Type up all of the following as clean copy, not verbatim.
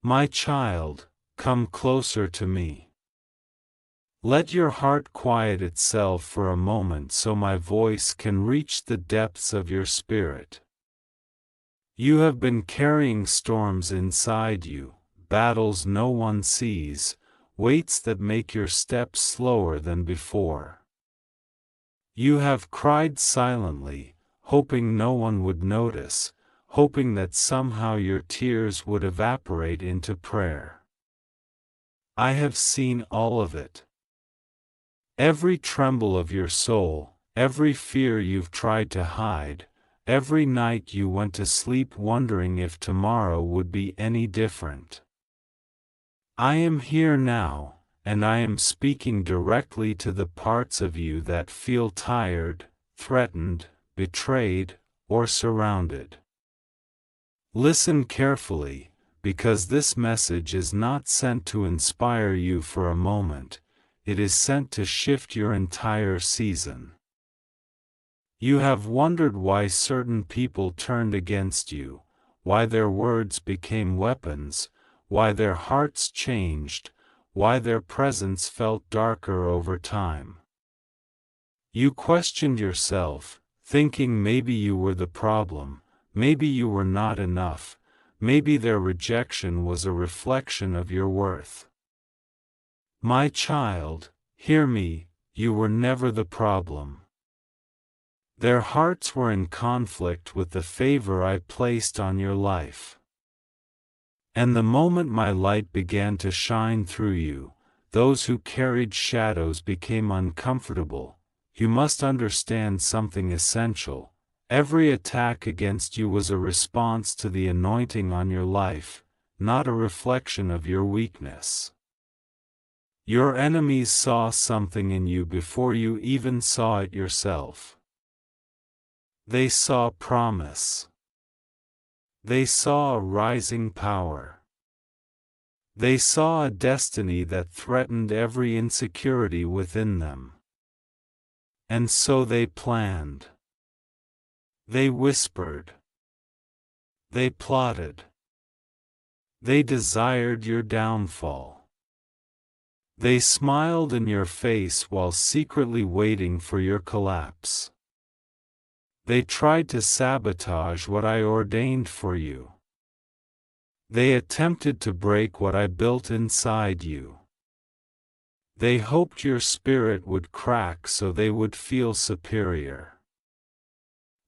My child, come closer to me. Let your heart quiet itself for a moment so my voice can reach the depths of your spirit. You have been carrying storms inside you, battles no one sees, weights that make your steps slower than before. You have cried silently, hoping no one would notice, hoping that somehow your tears would evaporate into prayer. I have seen all of it. Every tremble of your soul, every fear you've tried to hide, every night you went to sleep wondering if tomorrow would be any different. I am here now, and I am speaking directly to the parts of you that feel tired, threatened, betrayed, or surrounded. Listen carefully, because this message is not sent to inspire you for a moment, it is sent to shift your entire season. You have wondered why certain people turned against you, why their words became weapons, why their hearts changed, why their presence felt darker over time. You questioned yourself, thinking maybe you were the problem, maybe you were not enough, maybe their rejection was a reflection of your worth. My child, hear me, you were never the problem. Their hearts were in conflict with the favor I placed on your life. And the moment my light began to shine through you, those who carried shadows became uncomfortable. You must understand something essential. Every attack against you was a response to the anointing on your life, not a reflection of your weakness. Your enemies saw something in you before you even saw it yourself. They saw promise. They saw a rising power. They saw a destiny that threatened every insecurity within them. And so they planned. They whispered. They plotted. They desired your downfall. They smiled in your face while secretly waiting for your collapse. They tried to sabotage what I ordained for you. They attempted to break what I built inside you. They hoped your spirit would crack so they would feel superior.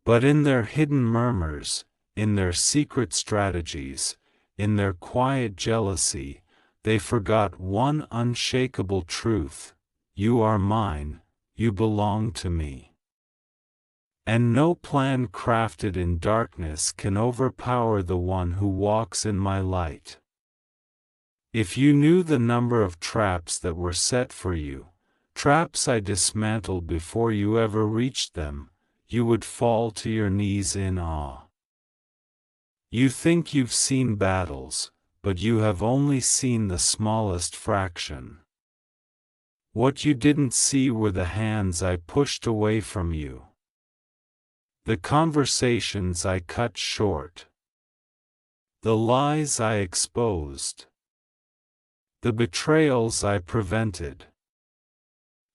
But in their hidden murmurs, in their secret strategies, in their quiet jealousy, they forgot one unshakable truth: you are mine, you belong to me. And no plan crafted in darkness can overpower the one who walks in my light. If you knew the number of traps that were set for you, traps I dismantled before you ever reached them, you would fall to your knees in awe. You think you've seen battles, but you have only seen the smallest fraction. What you didn't see were the hands I pushed away from you. The conversations I cut short. The lies I exposed. The betrayals I prevented.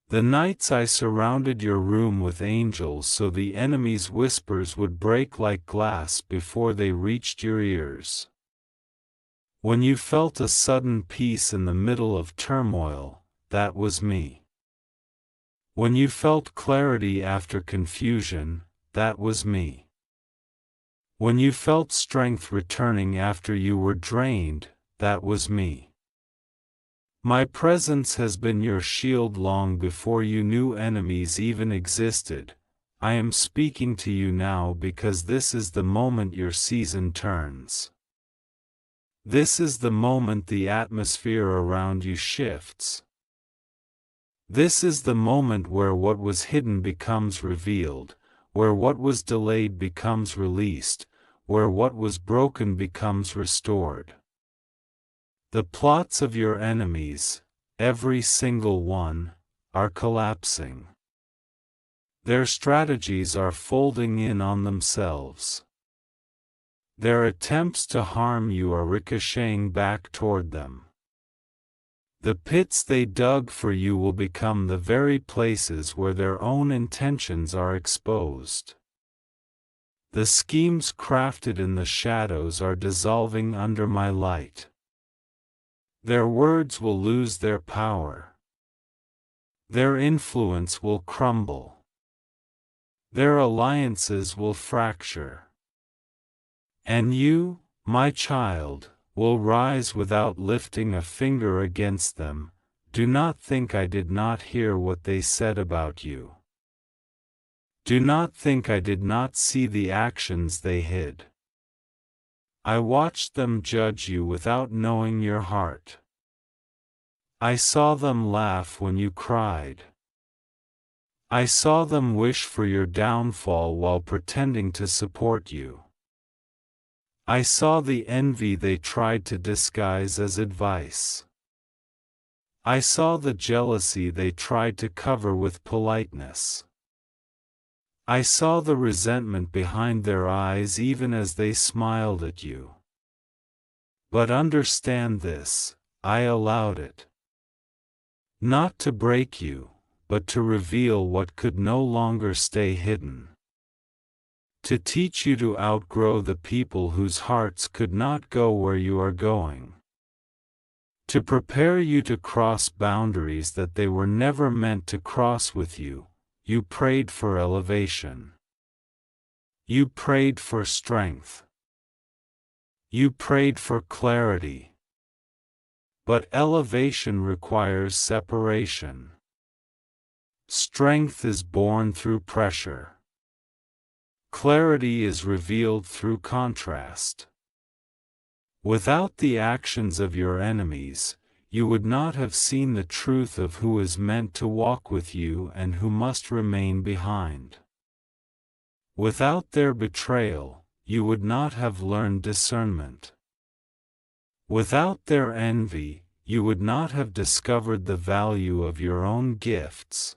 The nights I surrounded your room with angels so the enemy's whispers would break like glass before they reached your ears. When you felt a sudden peace in the middle of turmoil, that was me. When you felt clarity after confusion, that was me. When you felt strength returning after you were drained, that was me. My presence has been your shield long before you knew enemies even existed. I am speaking to you now because this is the moment your season turns. This is the moment the atmosphere around you shifts. This is the moment where what was hidden becomes revealed, where what was delayed becomes released, where what was broken becomes restored. The plots of your enemies, every single one, are collapsing. Their strategies are folding in on themselves. Their attempts to harm you are ricocheting back toward them. The pits they dug for you will become the very places where their own intentions are exposed. The schemes crafted in the shadows are dissolving under my light. Their words will lose their power. Their influence will crumble. Their alliances will fracture. And you, my child, will rise without lifting a finger against them. Do not think I did not hear what they said about you. Do not think I did not see the actions they hid. I watched them judge you without knowing your heart. I saw them laugh when you cried. I saw them wish for your downfall while pretending to support you. I saw the envy they tried to disguise as advice. I saw the jealousy they tried to cover with politeness. I saw the resentment behind their eyes even as they smiled at you. But understand this, I allowed it. Not to break you, but to reveal what could no longer stay hidden. To teach you to outgrow the people whose hearts could not go where you are going. To prepare you to cross boundaries that they were never meant to cross with you. You prayed for elevation. You prayed for strength. You prayed for clarity. But elevation requires separation. Strength is born through pressure. Clarity is revealed through contrast. Without the actions of your enemies, you would not have seen the truth of who is meant to walk with you and who must remain behind. Without their betrayal, you would not have learned discernment. Without their envy, you would not have discovered the value of your own gifts.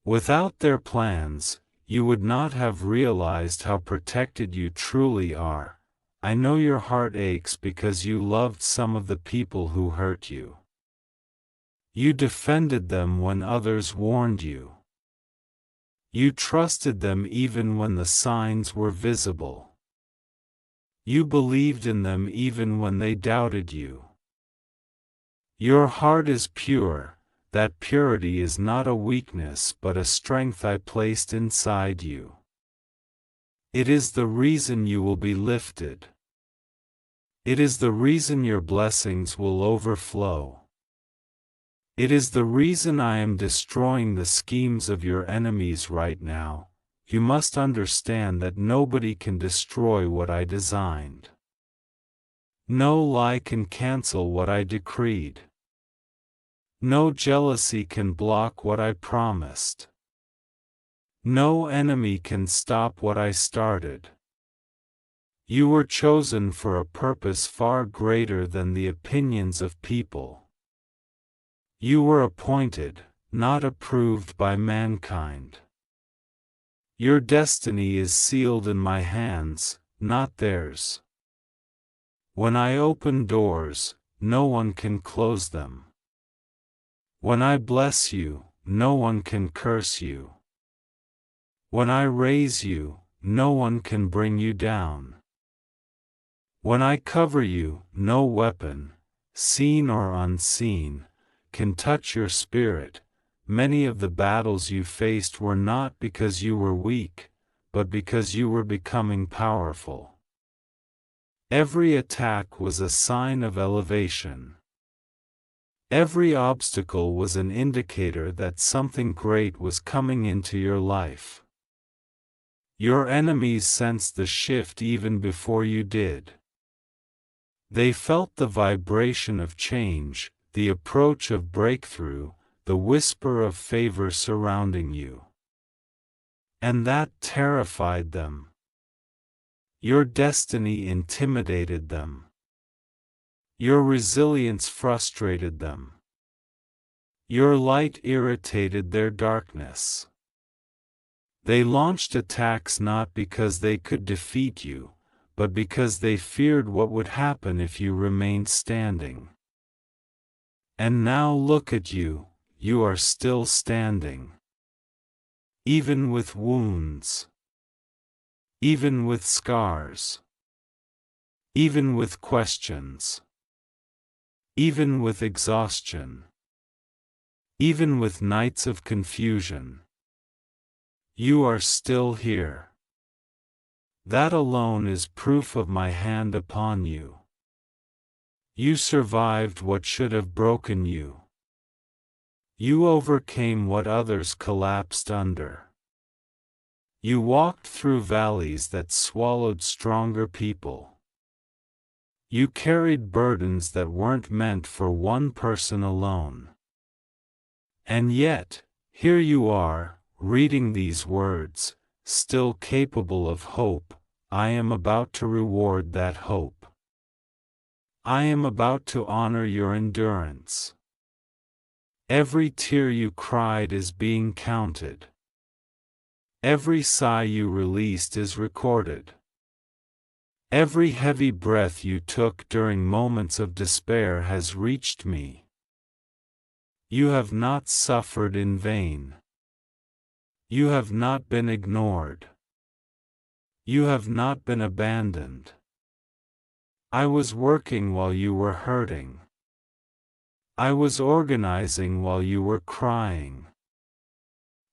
Without their plans, you would not have realized how protected you truly are. I know your heart aches because you loved some of the people who hurt you. You defended them when others warned you. You trusted them even when the signs were visible. You believed in them even when they doubted you. Your heart is pure. That purity is not a weakness but a strength I placed inside you. It is the reason you will be lifted. It is the reason your blessings will overflow. It is the reason I am destroying the schemes of your enemies right now. You must understand that nobody can destroy what I designed. No lie can cancel what I decreed. No jealousy can block what I promised. No enemy can stop what I started. You were chosen for a purpose far greater than the opinions of people. You were appointed, not approved by mankind. Your destiny is sealed in my hands, not theirs. When I open doors, no one can close them. When I bless you, no one can curse you. When I raise you, no one can bring you down. When I cover you, no weapon, seen or unseen, can touch your spirit. Many of the battles you faced were not because you were weak, but because you were becoming powerful. Every attack was a sign of elevation. Every obstacle was an indicator that something great was coming into your life. Your enemies sensed the shift even before you did. They felt the vibration of change, the approach of breakthrough, the whisper of favor surrounding you. And that terrified them. Your destiny intimidated them. Your resilience frustrated them. Your light irritated their darkness. They launched attacks not because they could defeat you, but because they feared what would happen if you remained standing. And now look at you, you are still standing. Even with wounds. Even with scars. Even with questions. Even with exhaustion. Even with nights of confusion. You are still here. That alone is proof of my hand upon you. You survived what should have broken you. You overcame what others collapsed under. You walked through valleys that swallowed stronger people. You carried burdens that weren't meant for one person alone. And yet, here you are, reading these words, still capable of hope. I am about to reward that hope. I am about to honor your endurance. Every tear you cried is being counted. Every sigh you released is recorded. Every heavy breath you took during moments of despair has reached me. You have not suffered in vain. You have not been ignored. You have not been abandoned. I was working while you were hurting. I was organizing while you were crying.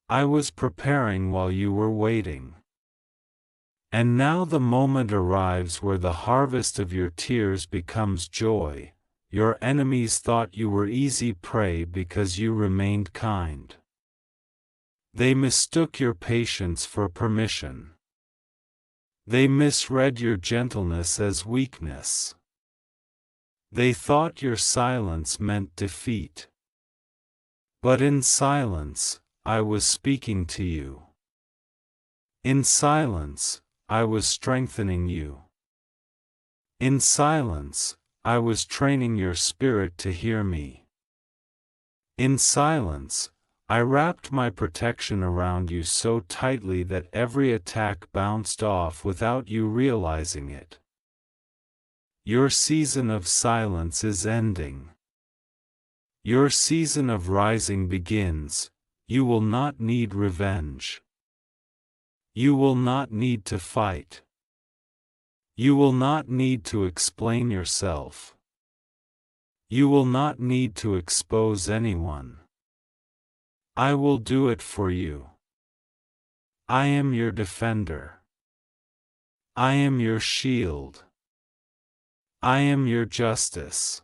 I was preparing while you were waiting. And now the moment arrives where the harvest of your tears becomes joy. Your enemies thought you were easy prey because you remained kind. They mistook your patience for permission. They misread your gentleness as weakness. They thought your silence meant defeat. But in silence, I was speaking to you. In silence, I was strengthening you. In silence, I was training your spirit to hear me. In silence, I wrapped my protection around you so tightly that every attack bounced off without you realizing it. Your season of silence is ending. Your season of rising begins. You will not need revenge. You will not need to fight. You will not need to explain yourself. You will not need to expose anyone. I will do it for you. I am your defender. I am your shield. I am your justice.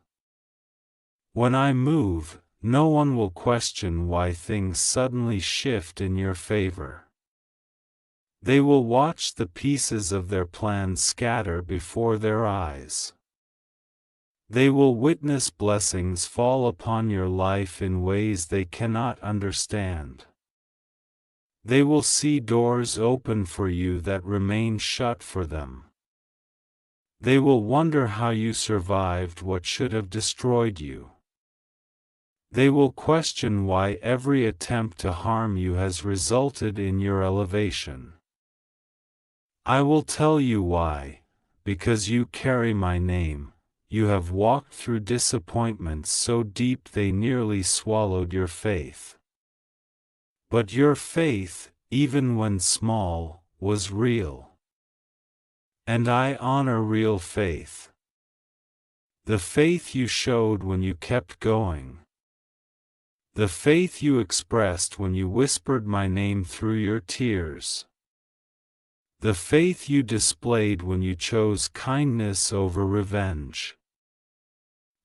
When I move, no one will question why things suddenly shift in your favor. They will watch the pieces of their plan scatter before their eyes. They will witness blessings fall upon your life in ways they cannot understand. They will see doors open for you that remain shut for them. They will wonder how you survived what should have destroyed you. They will question why every attempt to harm you has resulted in your elevation. I will tell you why, because you carry my name. You have walked through disappointments so deep they nearly swallowed your faith. But your faith, even when small, was real. And I honor real faith. The faith you showed when you kept going. The faith you expressed when you whispered my name through your tears. The faith you displayed when you chose kindness over revenge.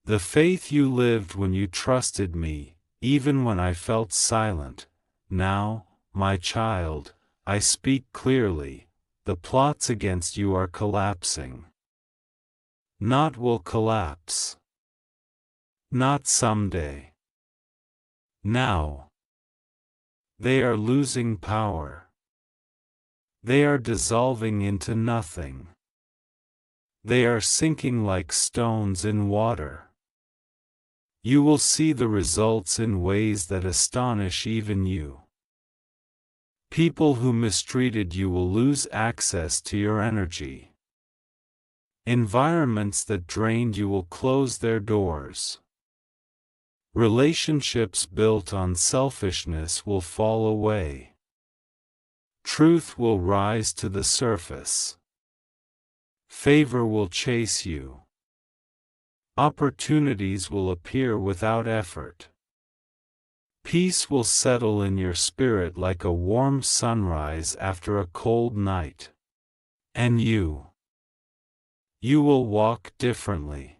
The faith you lived when you trusted me, even when I felt silent. Now, my child, I speak clearly. The plots against you are collapsing. Not will collapse. Not someday. Now. They are losing power. They are dissolving into nothing. They are sinking like stones in water. You will see the results in ways that astonish even you. People who mistreated you will lose access to your energy. Environments that drained you will close their doors. Relationships built on selfishness will fall away. Truth will rise to the surface. Favor will chase you. Opportunities will appear without effort. Peace will settle in your spirit like a warm sunrise after a cold night. And you will walk differently.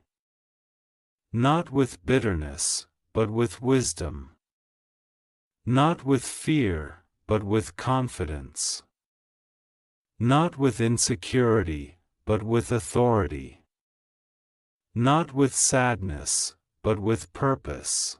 Not with bitterness, but with wisdom. Not with fear, but with confidence. Not with insecurity, but with authority. Not with sadness, but with purpose.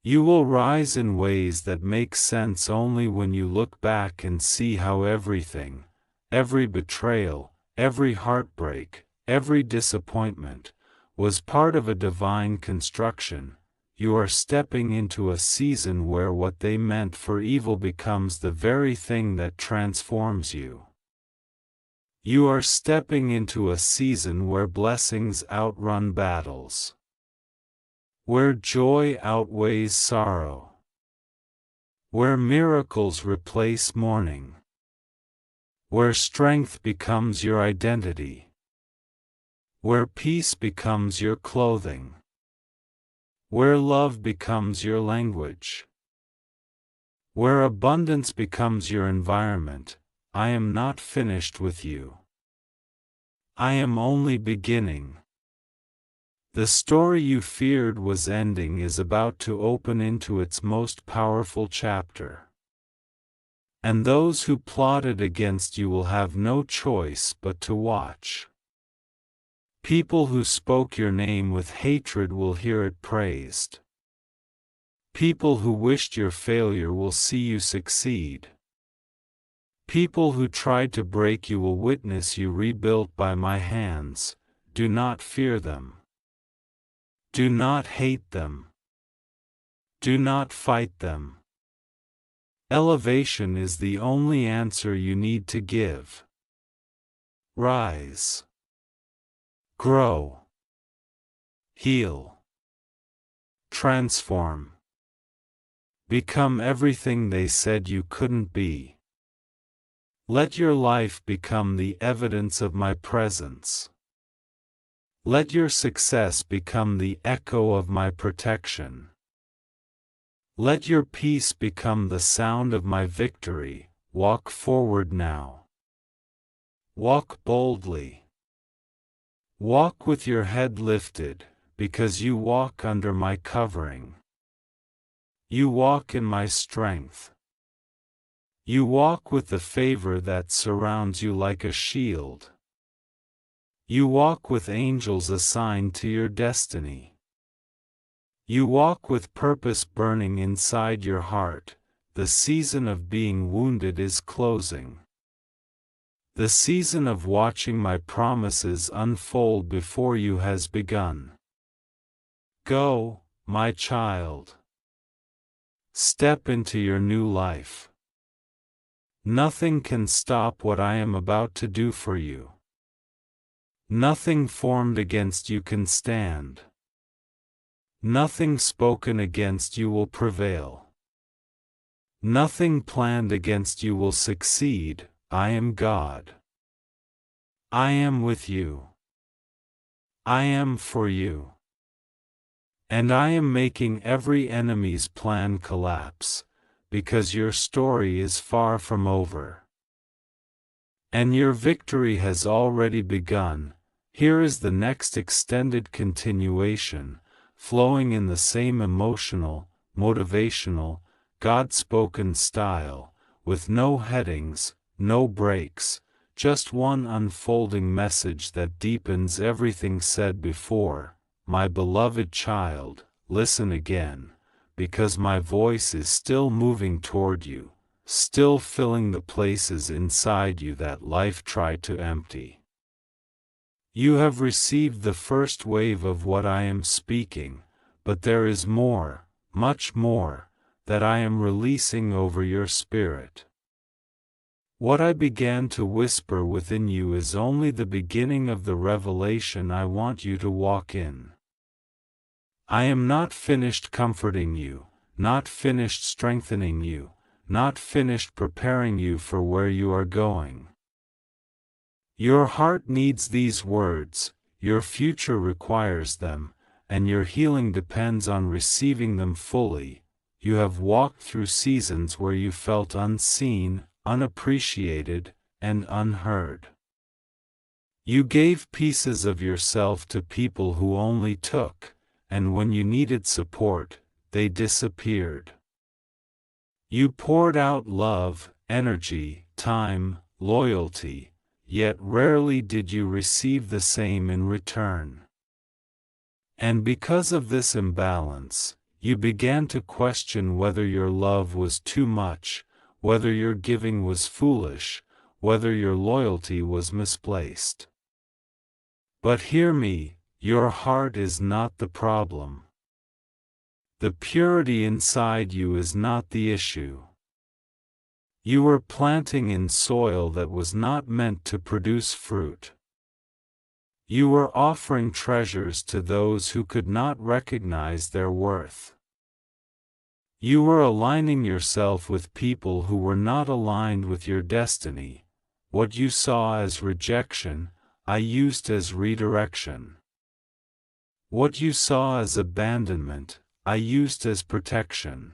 You will rise in ways that make sense only when you look back and see how everything, every betrayal, every heartbreak, every disappointment, was part of a divine construction. You are stepping into a season where what they meant for evil becomes the very thing that transforms you. You are stepping into a season where blessings outrun battles. Where joy outweighs sorrow. Where miracles replace mourning. Where strength becomes your identity. Where peace becomes your clothing. Where love becomes your language. Where abundance becomes your environment. I am not finished with you. I am only beginning. The story you feared was ending is about to open into its most powerful chapter. And those who plotted against you will have no choice but to watch. People who spoke your name with hatred will hear it praised. People who wished your failure will see you succeed. People who tried to break you will witness you rebuilt by my hands. Do not fear them. Do not hate them. Do not fight them. Elevation is the only answer you need to give. Rise. Grow. Heal. Transform. Become everything they said you couldn't be. Let your life become the evidence of my presence. Let your success become the echo of my protection. Let your peace become the sound of my victory. Walk forward now. Walk boldly. Walk with your head lifted, because you walk under my covering. You walk in my strength. You walk with the favor that surrounds you like a shield. You walk with angels assigned to your destiny. You walk with purpose burning inside your heart. The season of being wounded is closing. The season of watching my promises unfold before you has begun. Go, my child. Step into your new life. Nothing can stop what I am about to do for you. Nothing formed against you can stand. Nothing spoken against you will prevail. Nothing planned against you will succeed. I am God. I am with you. I am for you. And I am making every enemy's plan collapse, because your story is far from over. And your victory has already begun. Here is the next extended continuation, flowing in the same emotional, motivational, God-spoken style, with no headings, no breaks, just one unfolding message that deepens everything said before. My beloved child, listen again, because my voice is still moving toward you, still filling the places inside you that life tried to empty. You have received the first wave of what I am speaking, but there is more, much more, that I am releasing over your spirit. What I began to whisper within you is only the beginning of the revelation I want you to walk in. I am not finished comforting you, not finished strengthening you, not finished preparing you for where you are going. Your heart needs these words, your future requires them, and your healing depends on receiving them fully. You have walked through seasons where you felt unseen, unappreciated, and unheard. You gave pieces of yourself to people who only took, and when you needed support, they disappeared. You poured out love, energy, time, loyalty, yet rarely did you receive the same in return. And because of this imbalance, you began to question whether your love was too much, whether your giving was foolish, whether your loyalty was misplaced. But hear me, your heart is not the problem. The purity inside you is not the issue. You were planting in soil that was not meant to produce fruit. You were offering treasures to those who could not recognize their worth. You were aligning yourself with people who were not aligned with your destiny. What you saw as rejection, I used as redirection. What you saw as abandonment, I used as protection.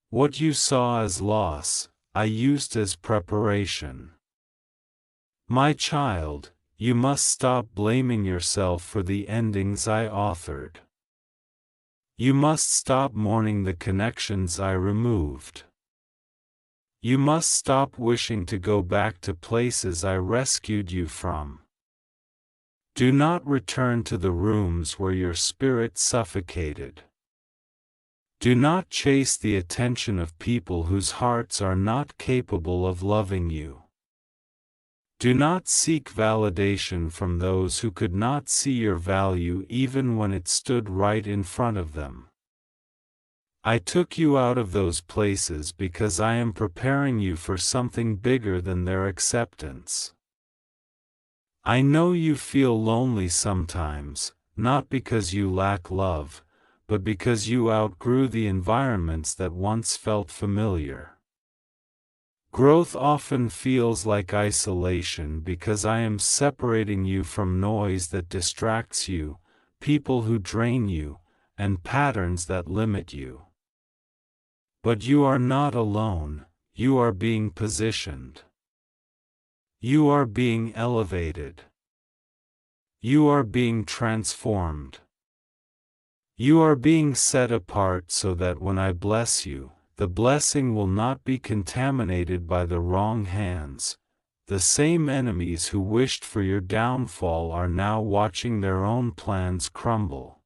What you saw as loss, I used as preparation. My child, you must stop blaming yourself for the endings I authored. You must stop mourning the connections I removed. You must stop wishing to go back to places I rescued you from. Do not return to the rooms where your spirit suffocated. Do not chase the attention of people whose hearts are not capable of loving you. Do not seek validation from those who could not see your value even when it stood right in front of them. I took you out of those places because I am preparing you for something bigger than their acceptance. I know you feel lonely sometimes, not because you lack love, but because you outgrew the environments that once felt familiar. Growth often feels like isolation because I am separating you from noise that distracts you, people who drain you, and patterns that limit you. But you are not alone, you are being positioned. You are being elevated. You are being transformed. You are being set apart so that when I bless you, the blessing will not be contaminated by the wrong hands. The same enemies who wished for your downfall are now watching their own plans crumble.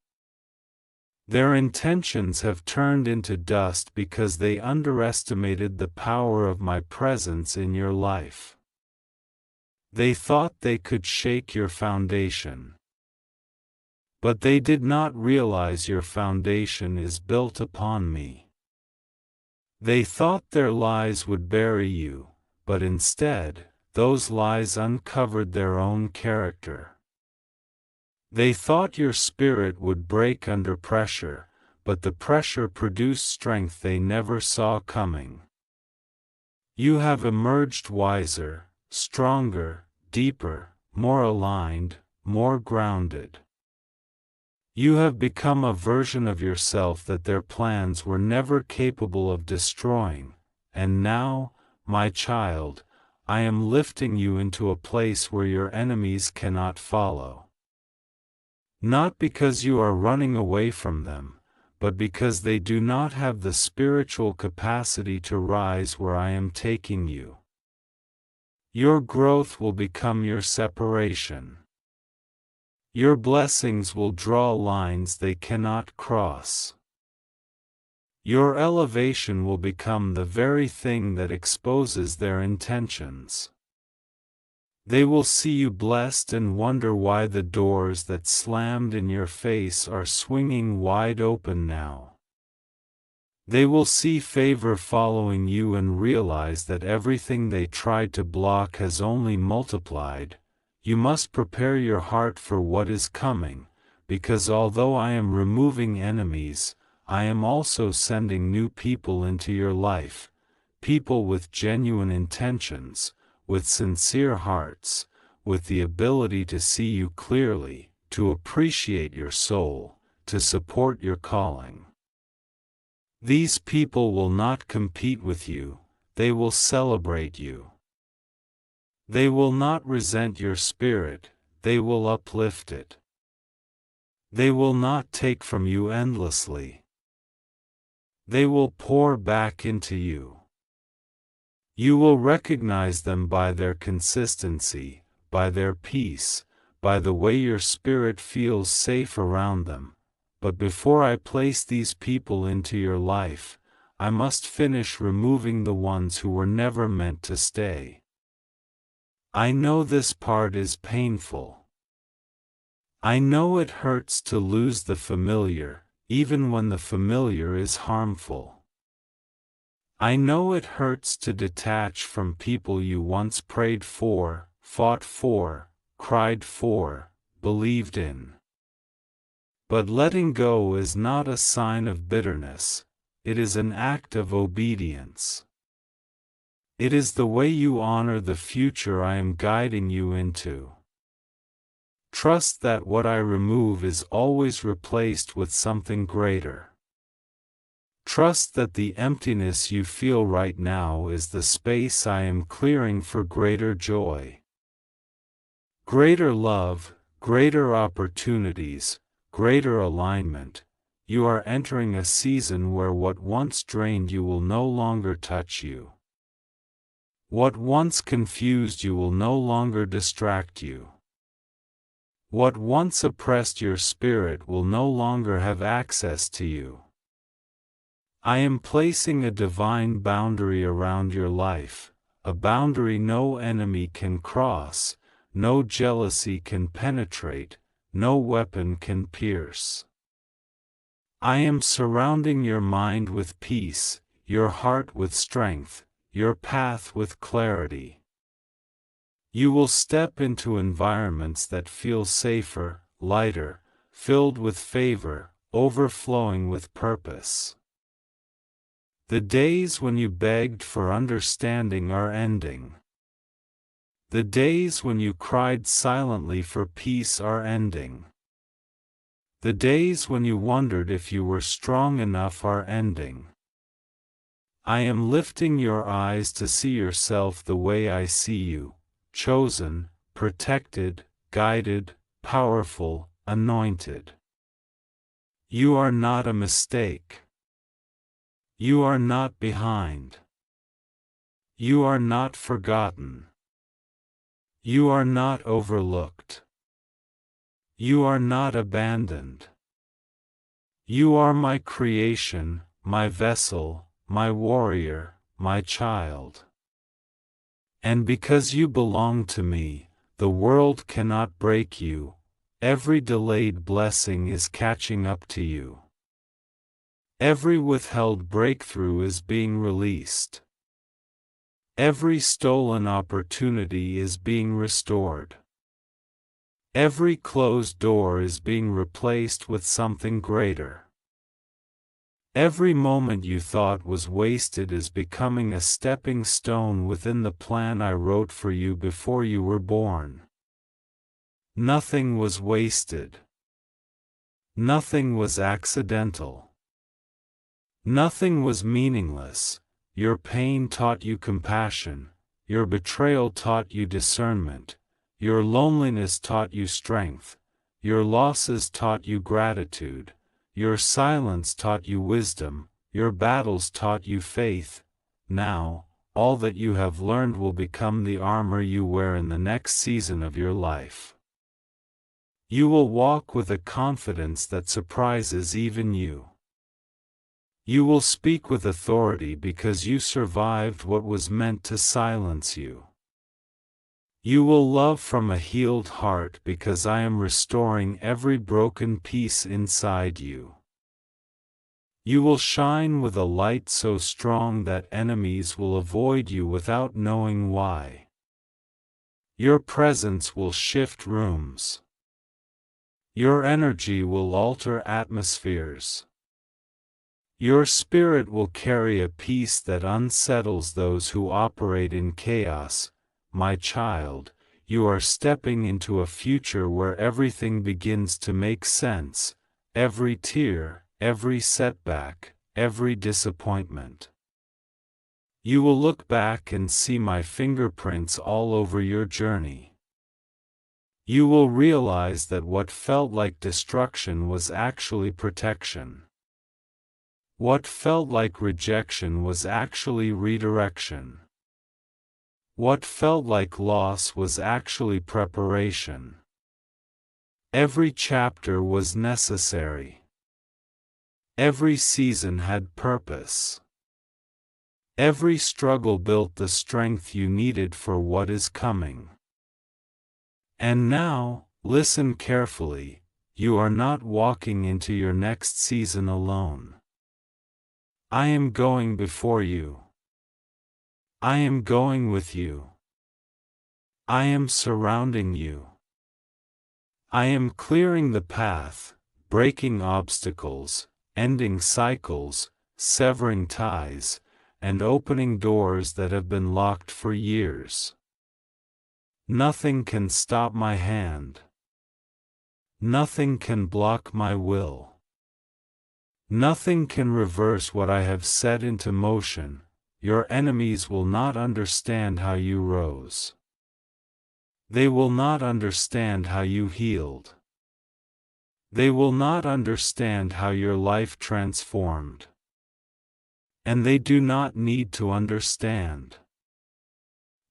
Their intentions have turned into dust because they underestimated the power of my presence in your life. They thought they could shake your foundation. But they did not realize your foundation is built upon me. They thought their lies would bury you, but instead, those lies uncovered their own character. They thought your spirit would break under pressure, but the pressure produced strength they never saw coming. You have emerged wiser, stronger, deeper, more aligned, more grounded. You have become a version of yourself that their plans were never capable of destroying, and now, my child, I am lifting you into a place where your enemies cannot follow. Not because you are running away from them, but because they do not have the spiritual capacity to rise where I am taking you. Your growth will become your separation. Your blessings will draw lines they cannot cross. Your elevation will become the very thing that exposes their intentions. They will see you blessed and wonder why the doors that slammed in your face are swinging wide open now. They will see favor following you and realize that everything they tried to block has only multiplied. You must prepare your heart for what is coming, because although I am removing enemies, I am also sending new people into your life, people with genuine intentions, with sincere hearts, with the ability to see you clearly, to appreciate your soul, to support your calling. These people will not compete with you, they will celebrate you. They will not resent your spirit, they will uplift it. They will not take from you endlessly. They will pour back into you. You will recognize them by their consistency, by their peace, by the way your spirit feels safe around them. But before I place these people into your life, I must finish removing the ones who were never meant to stay. I know this part is painful. I know it hurts to lose the familiar, even when the familiar is harmful. I know it hurts to detach from people you once prayed for, fought for, cried for, believed in. But letting go is not a sign of bitterness, it is an act of obedience. It is the way you honor the future I am guiding you into. Trust that what I remove is always replaced with something greater. Trust that the emptiness you feel right now is the space I am clearing for greater joy. Greater love, greater opportunities, greater alignment. You are entering a season where what once drained you will no longer touch you. What once confused you will no longer distract you. What once oppressed your spirit will no longer have access to you. I am placing a divine boundary around your life, a boundary no enemy can cross, no jealousy can penetrate, no weapon can pierce. I am surrounding your mind with peace, your heart with strength, your path with clarity. You will step into environments that feel safer, lighter, filled with favor, overflowing with purpose. The days when you begged for understanding are ending. The days when you cried silently for peace are ending. The days when you wondered if you were strong enough are ending. I am lifting your eyes to see yourself the way I see you, chosen, protected, guided, powerful, anointed. You are not a mistake. You are not behind. You are not forgotten. You are not overlooked. You are not abandoned. You are my creation, my vessel, my warrior, my child. And because you belong to me, the world cannot break you. Every delayed blessing is catching up to you. Every withheld breakthrough is being released. Every stolen opportunity is being restored. Every closed door is being replaced with something greater. Every moment you thought was wasted is becoming a stepping stone within the plan I wrote for you before you were born. Nothing was wasted. Nothing was accidental. Nothing was meaningless. Your pain taught you compassion, your betrayal taught you discernment, your loneliness taught you strength, your losses taught you gratitude, your silence taught you wisdom, your battles taught you faith. Now, all that you have learned will become the armor you wear in the next season of your life. You will walk with a confidence that surprises even you. You will speak with authority because you survived what was meant to silence you. You will love from a healed heart because I am restoring every broken piece inside you. You will shine with a light so strong that enemies will avoid you without knowing why. Your presence will shift rooms. Your energy will alter atmospheres. Your spirit will carry a peace that unsettles those who operate in chaos. My child, you are stepping into a future where everything begins to make sense, every tear, every setback, every disappointment. You will look back and see my fingerprints all over your journey. You will realize that what felt like destruction was actually protection. What felt like rejection was actually redirection. What felt like loss was actually preparation. Every chapter was necessary. Every season had purpose. Every struggle built the strength you needed for what is coming. And now, listen carefully, you are not walking into your next season alone. I am going before you. I am going with you. I am surrounding you. I am clearing the path, breaking obstacles, ending cycles, severing ties, and opening doors that have been locked for years. Nothing can stop my hand. Nothing can block my will. Nothing can reverse what I have set into motion. Your enemies will not understand how you rose. They will not understand how you healed. They will not understand how your life transformed. And they do not need to understand.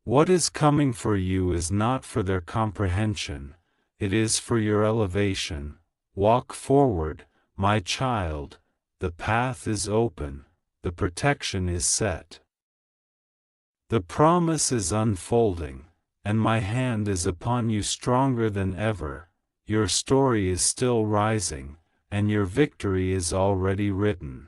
What is coming for you is not for their comprehension, it is for your elevation. Walk forward, my child, the path is open, the protection is set. The promise is unfolding, and my hand is upon you stronger than ever. Your story is still rising, and your victory is already written.